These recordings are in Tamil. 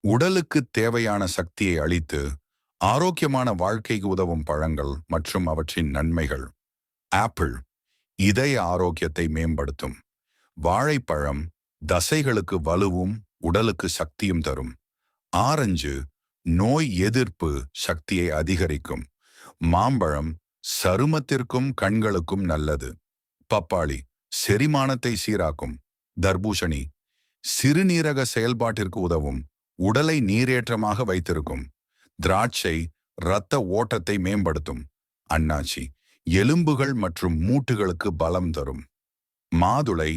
உடலுக்கு தேவையான சக்தியை அளித்து ஆரோக்கியமான வாழ்க்கைக்கு உதவும் பழங்கள் மற்றும் அவற்றின் நன்மைகள். ஆப்பிள் இதய ஆரோக்கியத்தை மேம்படுத்தும். வாழைப்பழம் தசைகளுக்கு வலுவும் உடலுக்கு சக்தியும் தரும். ஆரஞ்சு நோய் எதிர்ப்பு சக்தியை அதிகரிக்கும். மாம்பழம் சருமத்திற்கும் கண்களுக்கும் நல்லது. பப்பாளி செரிமானத்தை சீராக்கும். தர்பூசணி சிறுநீரக செயல்பாட்டிற்கு உதவும். உடலை நீரேற்றமாக வைத்திருக்கும். திராட்சை இரத்த ஓட்டத்தை மேம்படுத்தும். அன்னாச்சி எலும்புகள் மற்றும் மூட்டுகளுக்கு பலம் தரும். மாதுளை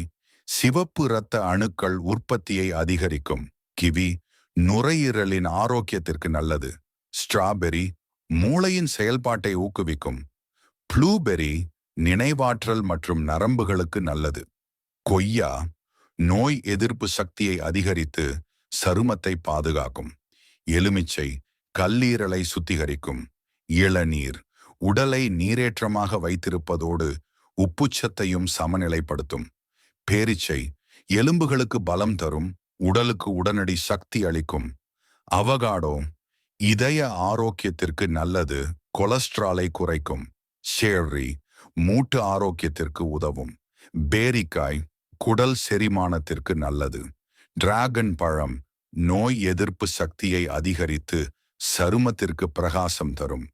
சிவப்பு இரத்த அணுக்கள் உற்பத்தியை அதிகரிக்கும். கிவி நுரையீரலின் ஆரோக்கியத்திற்கு நல்லது. ஸ்ட்ராபெர்ரி மூளையின் செயல்பாட்டை ஊக்குவிக்கும். ப்ளூபெர்ரி நினைவாற்றல் மற்றும் நரம்புகளுக்கு நல்லது. கொய்யா நோய் எதிர்ப்பு சக்தியை அதிகரித்து சருமத்தை பாதுகாக்கும். எலுமிச்சை கல்லீரலை சுத்திகரிக்கும். இளநீர் உடலை நீரேற்றமாக வைத்திருப்பதோடு உப்புச்சத்தையும் சமநிலைப்படுத்தும். பேரிச்சை எலும்புகளுக்கு பலம் தரும். உடலுக்கு உடனடி சக்தி அளிக்கும். அவகாடோ இதய ஆரோக்கியத்திற்கு நல்லது. கொலஸ்ட்ராலை குறைக்கும். ஷேர்ரி மூட்டு ஆரோக்கியத்திற்கு உதவும். பேரிக்காய் குடல் செரிமானத்திற்கு நல்லது. டிராகன் பழம் நோய் எதிர்ப்பு சக்தியை அதிகரித்து சருமத்திற்கு பிரகாசம் தரும்.